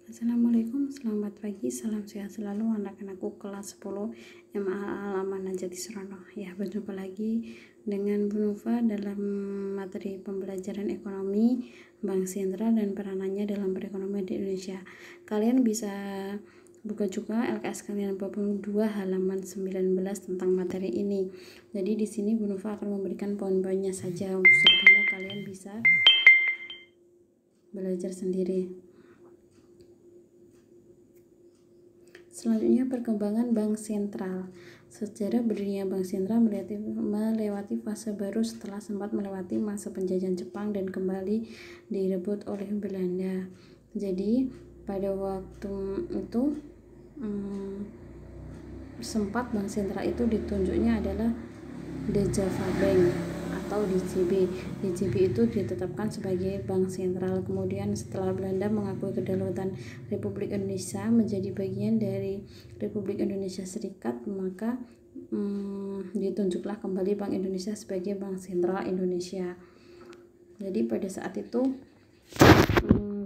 Assalamualaikum, selamat pagi, salam sehat selalu anak-anakku kelas 10 MA Halaman Najati Surono. Ya, berjumpa lagi dengan Bu Nufa dalam materi pembelajaran ekonomi, bank sentral dan peranannya dalam perekonomian di Indonesia. Kalian bisa buka juga LKS kalian 22 halaman 19 tentang materi ini. Jadi di sini Bu Nufa akan memberikan poin-poinnya saja, untuk selebihnya kalian bisa belajar sendiri. Selanjutnya, perkembangan bank sentral. Sejarah berdirinya bank sentral melewati fase baru setelah sempat melewati masa penjajahan Jepang dan kembali direbut oleh Belanda. Jadi pada waktu itu sempat bank sentral itu ditunjuknya adalah De Java Bank atau DJB. DJB itu ditetapkan sebagai bank sentral. Kemudian setelah Belanda mengakui kedaulatan Republik Indonesia menjadi bagian dari Republik Indonesia Serikat, maka ditunjuklah kembali Bank Indonesia sebagai bank sentral Indonesia. Jadi pada saat itu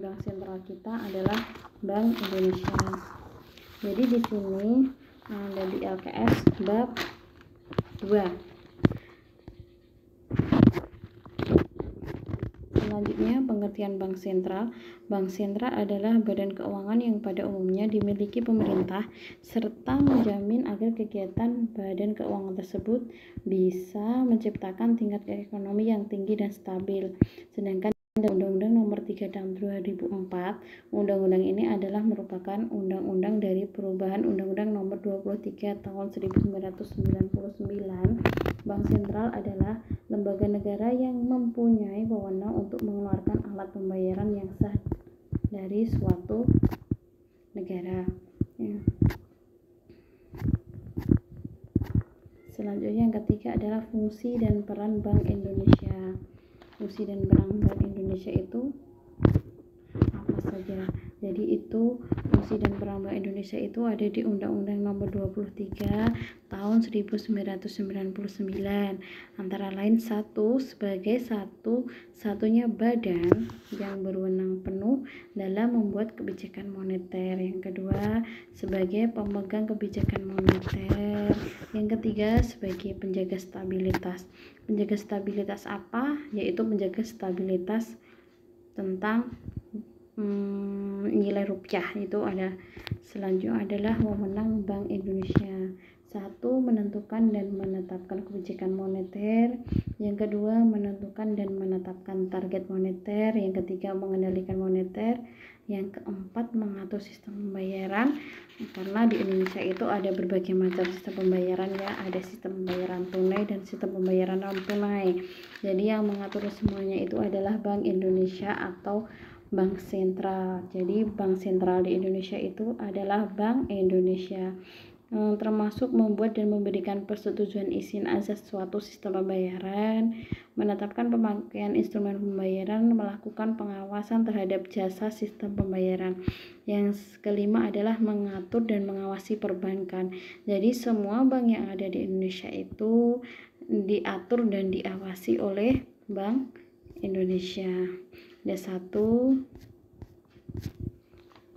bank sentral kita adalah Bank Indonesia. Jadi di sini ada di LKS bab 2. Selanjutnya, pengertian bank sentral. Bank sentral adalah badan keuangan yang pada umumnya dimiliki pemerintah serta menjamin agar kegiatan badan keuangan tersebut bisa menciptakan tingkat ekonomi yang tinggi dan stabil. Sedangkan Undang-Undang Nomor 3 Tahun 2004, undang-undang ini adalah merupakan undang-undang dari perubahan Undang-Undang Nomor 23 Tahun 1999. Bank sentral adalah lembaga negara yang mempunyai wewenang untuk mengeluarkan alat pembayaran yang sah dari suatu negara. Selanjutnya, yang ketiga adalah fungsi dan peran Bank Indonesia. Fungsi dan peran Bank Indonesia itu apa saja? Jadi itu fungsi dan peran Bank Indonesia itu ada di Undang-Undang Nomor 23 Tahun 1999. Antara lain sebagai satu-satunya badan yang berwenang penuh dalam membuat kebijakan moneter. Yang kedua, sebagai pemegang kebijakan moneter. Yang ketiga, sebagai penjaga stabilitas. Penjaga stabilitas apa? Yaitu menjaga stabilitas tentang nilai rupiah. Itu ada. Selanjutnya adalah wewenang Bank Indonesia. 1. Menentukan dan menetapkan kebijakan moneter. Yang kedua, menentukan dan menetapkan target moneter. Yang ketiga, mengendalikan moneter. Yang keempat, mengatur sistem pembayaran. Karena di Indonesia itu ada berbagai macam sistem pembayaran, ya. Ada sistem pembayaran tunai dan sistem pembayaran non tunai. Jadi yang mengatur semuanya itu adalah Bank Indonesia atau bank sentral. Jadi bank sentral di Indonesia itu adalah Bank Indonesia, termasuk membuat dan memberikan persetujuan izin azas suatu sistem pembayaran, menetapkan pemakaian instrumen pembayaran, melakukan pengawasan terhadap jasa sistem pembayaran. Yang kelima adalah mengatur dan mengawasi perbankan. Jadi semua bank yang ada di Indonesia itu diatur dan diawasi oleh Bank Indonesia. Ada 1,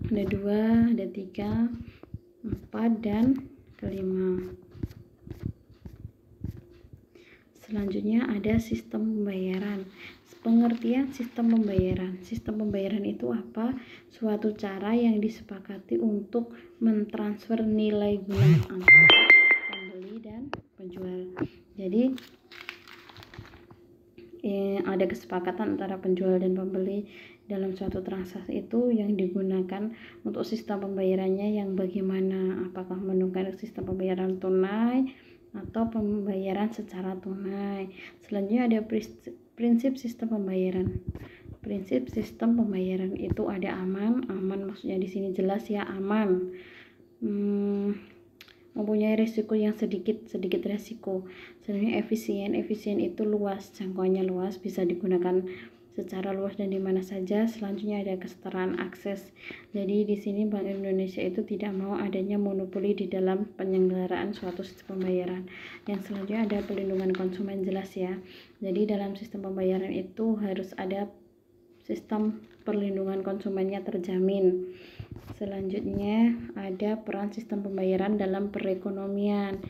ada 2, ada 3, 4, dan kelima. Selanjutnya ada sistem pembayaran. Pengertian sistem pembayaran. Sistem pembayaran itu apa? Suatu cara yang disepakati untuk mentransfer nilai guna antara pembeli dan penjual. Jadi ada kesepakatan antara penjual dan pembeli dalam suatu transaksi itu yang digunakan untuk sistem pembayarannya yang bagaimana, apakah menggunakan sistem pembayaran tunai atau pembayaran secara tunai. Selanjutnya ada prinsip sistem pembayaran. Prinsip sistem pembayaran itu ada aman maksudnya di sini jelas, ya, aman. Mempunyai risiko yang sedikit resiko. Selanjutnya efisien itu luas, jangkauannya luas, bisa digunakan secara luas dan di mana saja. Selanjutnya ada kesetaraan akses. Jadi di sini Bank Indonesia itu tidak mau adanya monopoli di dalam penyelenggaraan suatu sistem pembayaran. Yang selanjutnya ada pelindungan konsumen, jelas, ya. Jadi dalam sistem pembayaran itu harus ada sistem perlindungan konsumennya terjamin. Selanjutnya ada peran sistem pembayaran dalam perekonomian.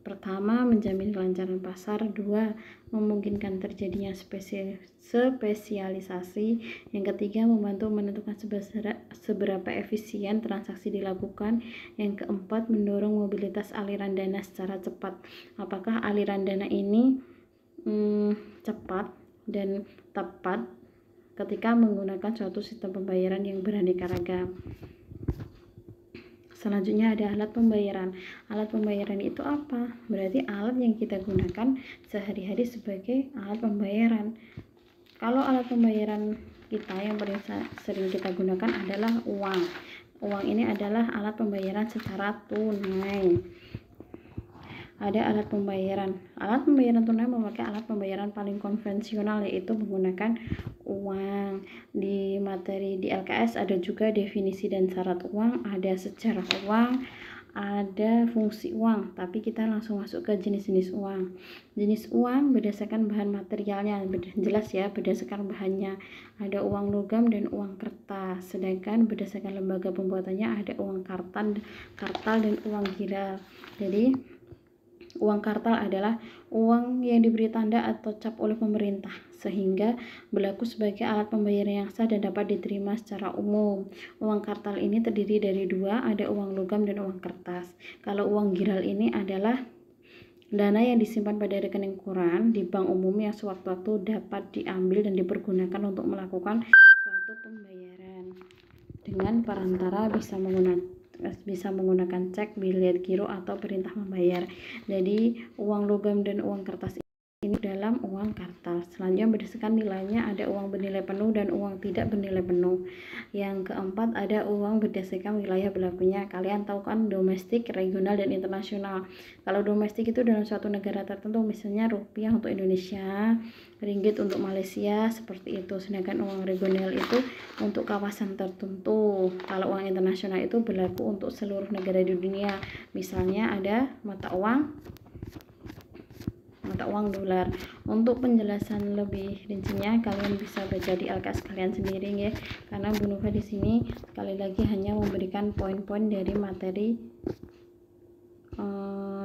Pertama, menjamin kelancaran pasar. 2, memungkinkan terjadinya spesialisasi. Yang ketiga, membantu menentukan seberapa efisien transaksi dilakukan. Yang keempat, mendorong mobilitas aliran dana secara cepat. Apakah aliran dana ini cepat dan tepat ketika menggunakan suatu sistem pembayaran yang beraneka ragam? Selanjutnya ada alat pembayaran. Alat pembayaran itu apa? Berarti alat yang kita gunakan sehari-hari sebagai alat pembayaran. Kalau alat pembayaran kita yang paling sering kita gunakan adalah uang. Uang ini adalah alat pembayaran secara tunai. Ada alat pembayaran. Alat pembayaran tunai memakai alat pembayaran paling konvensional, yaitu menggunakan uang. Di materi di LKS ada juga definisi dan syarat uang, ada sejarah uang, ada fungsi uang. Tapi kita langsung masuk ke jenis-jenis uang. Jenis uang berdasarkan bahan materialnya, jelas ya, berdasarkan bahannya. Ada uang logam dan uang kertas. Sedangkan berdasarkan lembaga pembuatannya ada uang kartal dan uang giral. Jadi uang kartal adalah uang yang diberi tanda atau cap oleh pemerintah sehingga berlaku sebagai alat pembayaran yang sah dan dapat diterima secara umum. Uang kartal ini terdiri dari 2, ada uang logam dan uang kertas. Kalau uang giral ini adalah dana yang disimpan pada rekening koran di bank umum yang sewaktu-waktu dapat diambil dan dipergunakan untuk melakukan suatu pembayaran dengan perantara bisa menggunakan cek, bilet giro, atau perintah membayar. Jadi uang logam dan uang kertas ini dalam uang kartal. Selanjutnya berdasarkan nilainya ada uang bernilai penuh dan uang tidak bernilai penuh. Yang keempat ada uang berdasarkan wilayah berlakunya. Kalian tahu kan domestik, regional, dan internasional. Kalau domestik itu dalam suatu negara tertentu, misalnya rupiah untuk Indonesia, ringgit untuk Malaysia, seperti itu. Sedangkan uang regional itu untuk kawasan tertentu. Kalau uang internasional itu berlaku untuk seluruh negara di dunia. Misalnya ada mata uang dolar. Untuk penjelasan lebih rincinya kalian bisa baca di LKS kalian sendiri ya. Karena Bu Nova di sini sekali lagi hanya memberikan poin-poin dari materi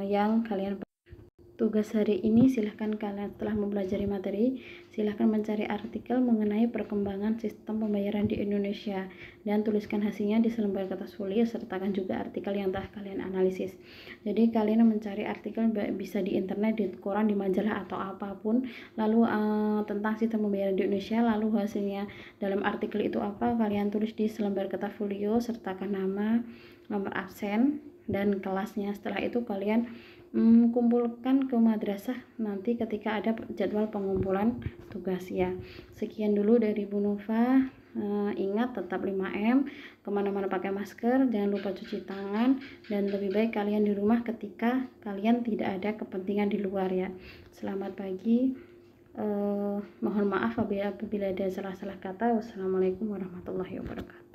yang kalian. Tugas hari ini silahkan kalian setelah mempelajari materi, silahkan mencari artikel mengenai perkembangan sistem pembayaran di Indonesia dan tuliskan hasilnya di selembar kertas folio, sertakan juga artikel yang telah kalian analisis. Jadi kalian mencari artikel bisa di internet, di koran, di majalah atau apapun, lalu tentang sistem pembayaran di Indonesia, lalu hasilnya dalam artikel itu apa, kalian tulis di selembar kertas folio, sertakan nama, nomor absen, dan kelasnya. Setelah itu kalian kumpulkan ke madrasah nanti ketika ada jadwal pengumpulan tugas ya. Sekian dulu dari Bu Nova. Ingat tetap 5M, kemana-mana pakai masker, jangan lupa cuci tangan, dan lebih baik kalian di rumah ketika kalian tidak ada kepentingan di luar ya. Selamat pagi. Mohon maaf apabila ada salah-salah kata. Wassalamualaikum warahmatullahi wabarakatuh.